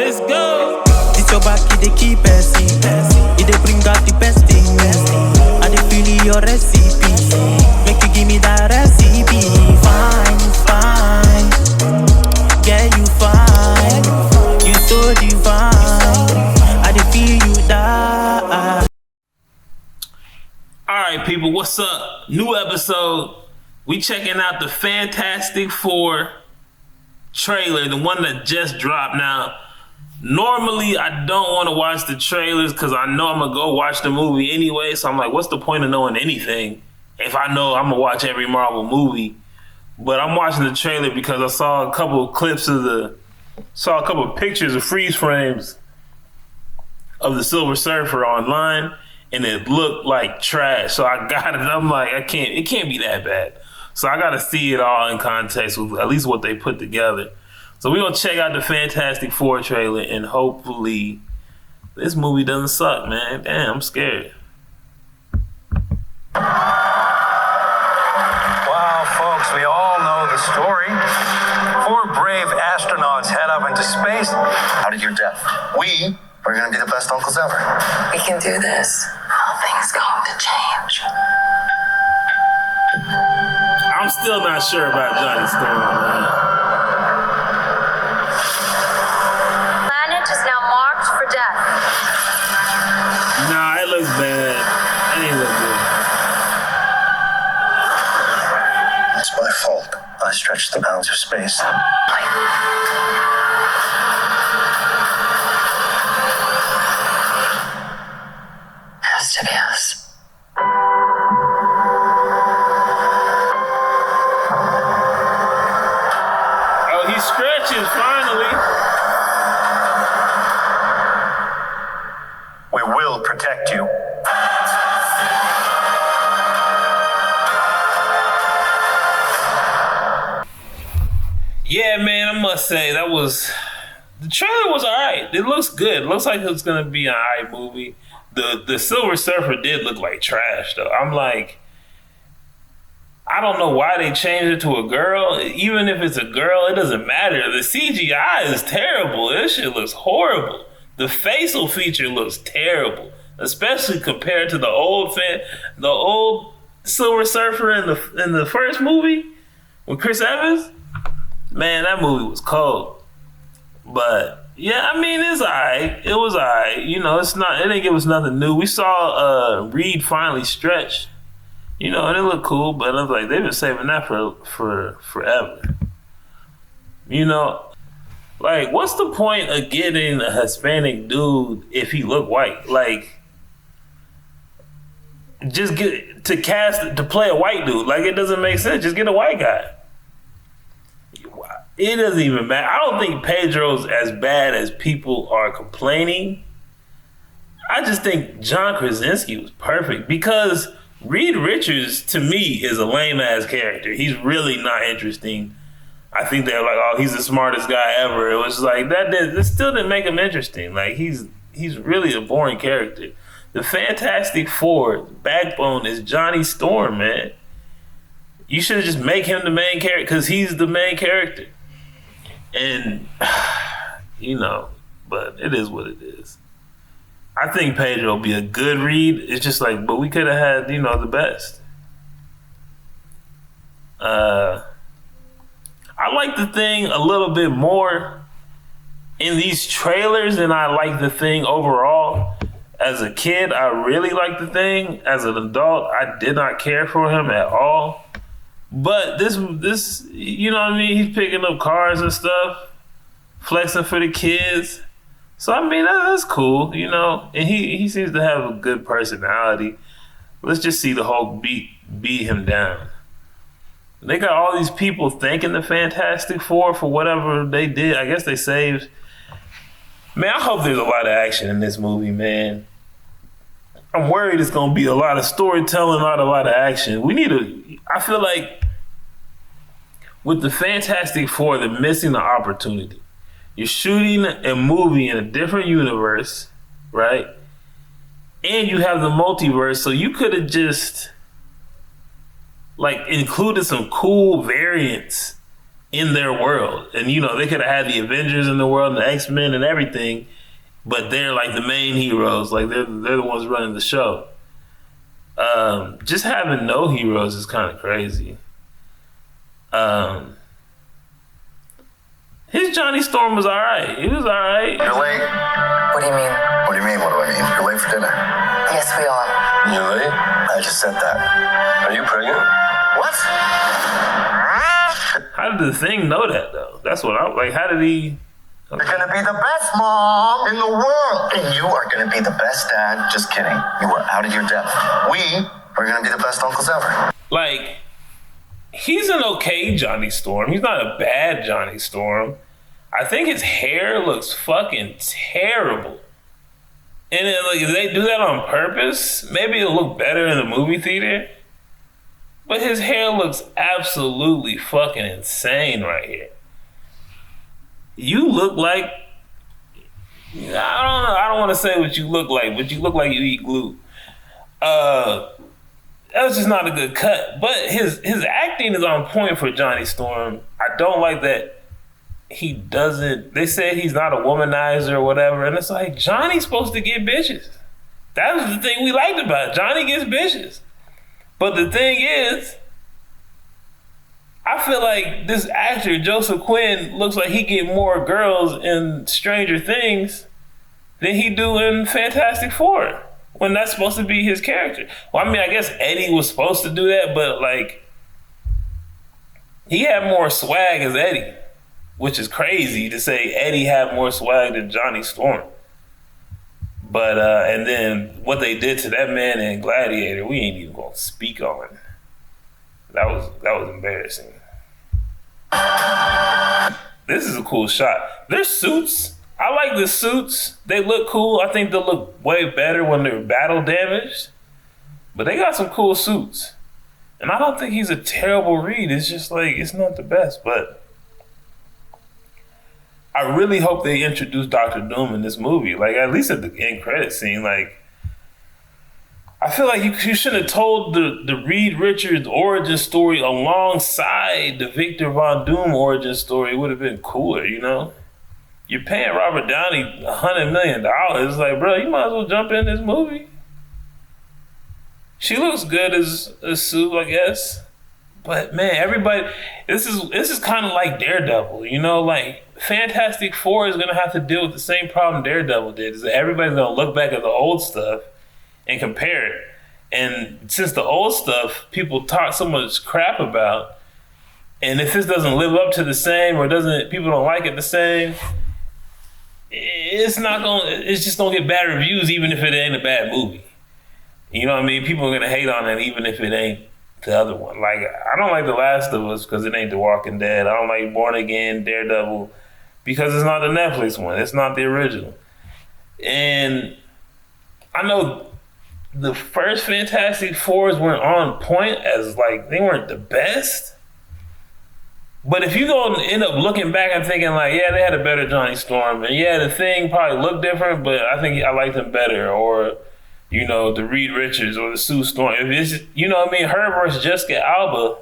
Let's go. This your back, it dey keep person. It dey bring out the best thing. I dey feel your recipe. Make you give me that recipe. Fine, fine. Yeah, you fine. You so divine. I dey feel you die. Alright, people, what's up? New episode. We checking out the Fantastic Four trailer, the one that just dropped. Now, normally I don't want to watch the trailers because I know I'm gonna go watch the movie anyway. So I'm like, what's the point of knowing anything if I know I'm gonna watch every Marvel movie? But I'm watching the trailer because I saw a couple of clips of saw a couple of pictures of freeze frames of the Silver Surfer online, and it looked like trash. So I got it. I'm like, it can't be that bad. So I got to see it all in context with at least what they put together. So we're going to check out the Fantastic Four trailer, and hopefully this movie doesn't suck, man. Damn, I'm scared. Wow, folks, we all know the story. Four brave astronauts head up into space. How did your death? We are going to be the best uncles ever. We can do this. Nothing's going to change. I'm still not sure about Johnny Storm, man. Planet is now marked for death. Nah, it looks bad. It ain't look good. It's my fault. I stretched the bounds of space. Has to be us. Oh, he stretches finally. We will protect you. Yeah, man, I must say the trailer was alright. It looks good. It looks like it's gonna be an alright movie. The Silver Surfer did look like trash though. I'm like, I don't know why they changed it to a girl. Even if it's a girl, it doesn't matter. The CGI is terrible. This shit looks horrible. The facial feature looks terrible, especially compared to the old Silver Surfer in the first movie with Chris Evans. Man, that movie was cold. But yeah, I mean, it's alright. It was alright. You know, it didn't give us nothing new. We saw Reed finally stretch. You know, and it looked cool, but I was like, they've been saving that for forever. You know, like, what's the point of getting a Hispanic dude if he look white? Like, just get to play a white dude. Like, it doesn't make sense. Just get a white guy. It doesn't even matter. I don't think Pedro's as bad as people are complaining. I just think John Krasinski was perfect because Reed Richards, to me, is a lame-ass character. He's really not interesting. I think they're like, oh, he's the smartest guy ever. It was like, that still didn't make him interesting. Like, he's really a boring character. The Fantastic Four backbone is Johnny Storm, man. You should just make him the main character because he's the main character. And, you know, but it is what it is. I think Pedro will be a good Reed. It's just like, but we could have had, you know, the best. I like the Thing a little bit more in these trailers than I like the Thing overall. As a kid, I really liked the Thing. As an adult, I did not care for him at all. But this, you know what I mean? He's picking up cars and stuff, flexing for the kids. So, I mean, that's cool, you know? And he seems to have a good personality. Let's just see the Hulk beat him down. They got all these people thanking the Fantastic Four for whatever they did. I guess they saved. Man, I hope there's a lot of action in this movie, man. I'm worried it's going to be a lot of storytelling, not a lot of action. I feel like with the Fantastic Four, they're missing the opportunity. You're shooting a movie in a different universe, right? And you have the multiverse, so you could have just like included some cool variants in their world. And, you know, they could have had the Avengers in the world and the X-Men and everything, but they're like the main heroes. Like they're the ones running the show. Just having no heroes is kind of crazy. His Johnny Storm was alright. He was alright. You're late. What do you mean? What do you mean? What do I mean? You're late for dinner. Yes, we are. You late? I just said that. Are you pregnant? What? How did the Thing know that though? That's what I'm like. How did he? You're gonna be the best mom in the world. And you are gonna be the best dad. Just kidding. You are out of your depth. We are gonna be the best uncles ever. Like, he's an okay Johnny Storm. He's not a bad Johnny Storm. I think his hair looks fucking terrible. And then, like, if they do that on purpose, maybe it'll look better in the movie theater. But his hair looks absolutely fucking insane right here. You look like, I don't know, I don't want to say what you look like, but you look like you eat glue. That's just not a good cut. But his acting is on point for Johnny Storm. I don't like that he doesn't, they said he's not a womanizer or whatever, and it's like, Johnny's supposed to get bitches. That was the thing we liked about it. Johnny gets bitches. But the thing is, I feel like this actor, Joseph Quinn, looks like he get more girls in Stranger Things than he do in Fantastic Four, when that's supposed to be his character. Well, I mean, I guess Eddie was supposed to do that, but like, he had more swag as Eddie, which is crazy to say Eddie had more swag than Johnny Storm. But, and then what they did to that man in Gladiator, we ain't even gonna speak on. That was embarrassing. This is a cool shot. Their suits, I like the suits. They look cool. I think they'll look way better when they're battle damaged. But they got some cool suits. And I don't think he's a terrible read. It's just like, it's not the best. But I really hope they introduce Dr. Doom in this movie. Like, at least at the end credit scene, like, I feel like you should have told the Reed Richards origin story alongside the Victor Von Doom origin story. It would have been cooler, you know? You're paying Robert Downey $100 million. It's like, bro, you might as well jump in this movie. She looks good as Sue, I guess. But man, everybody, this is kind of like Daredevil, you know? Like, Fantastic Four is gonna have to deal with the same problem Daredevil did. Is that everybody's gonna look back at the old stuff and compare it. And since the old stuff people talk so much crap about, and if this doesn't live up to the same or people don't like it the same, it's just gonna get bad reviews even if it ain't a bad movie. You know what I mean? People are gonna hate on it even if it ain't the other one. Like, I don't like The Last of Us because it ain't The Walking Dead. I don't like Born Again, Daredevil, because it's not the Netflix one. It's not the original. And I know the first Fantastic Fours weren't on point, as like, they weren't the best. But if you go and end up looking back and thinking like, yeah, they had a better Johnny Storm, and yeah, the Thing probably looked different, but I think I liked him better, or, you know, the Reed Richards or the Sue Storm. If it's, you know what I mean, her versus Jessica Alba,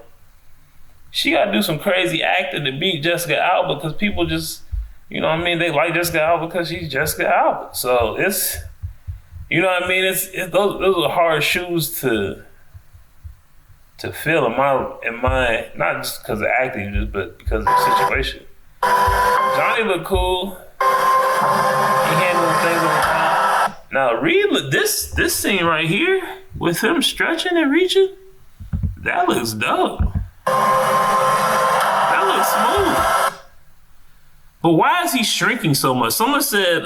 she got to do some crazy acting to beat Jessica Alba, because people just, you know what I mean, they like Jessica Alba because she's Jessica Alba. So it's, you know what I mean, those are hard shoes to fill in my not just because of acting, just but because of the situation. Johnny looked cool. He handled things on time. Now Reed, this scene right here with him stretching and reaching, that looks dope. That looks smooth. But why is he shrinking so much? Someone said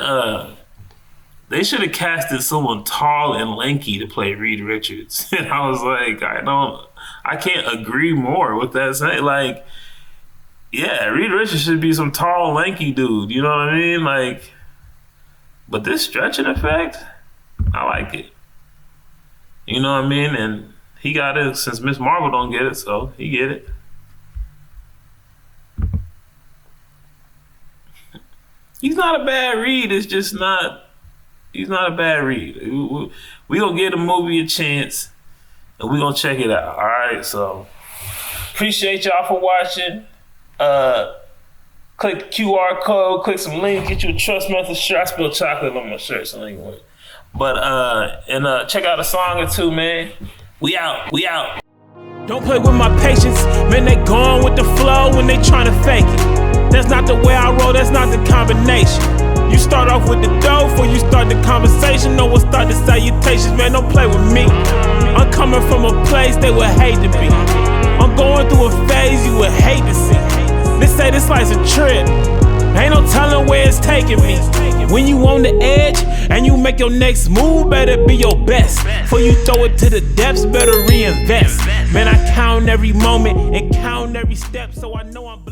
they should have casted someone tall and lanky to play Reed Richards. And I was like, I can't agree more with that saying. Like, yeah, Reed Richards should be some tall, lanky dude. You know what I mean? Like, but this stretching effect, I like it. You know what I mean? And he got it since Miss Marvel don't get it, so he get it. He's not a bad read. It's just not. He's not a bad read. We gonna give the movie a chance, and we gonna check it out. All right. So appreciate y'all for watching. Click QR code, click some link, get you a trust method shirt. I spilled chocolate on my shirt, so anyway. But check out a song or two, man. We out. Don't play with my patience, man, they gone with the flow when they tryna fake it. That's not the way I roll, that's not the combination. You start off with the dough before you start the conversation. No one start the salutations, man, don't play with me. I'm coming from a place they would hate to be. I'm going through a phase you would hate to see. They say this life's a trip, ain't no telling where it's taking me. When you on the edge and you make your next move, better be your best. Before you throw it to the depths, better reinvest. Man, I count every moment and count every step, so I know I'm blessed.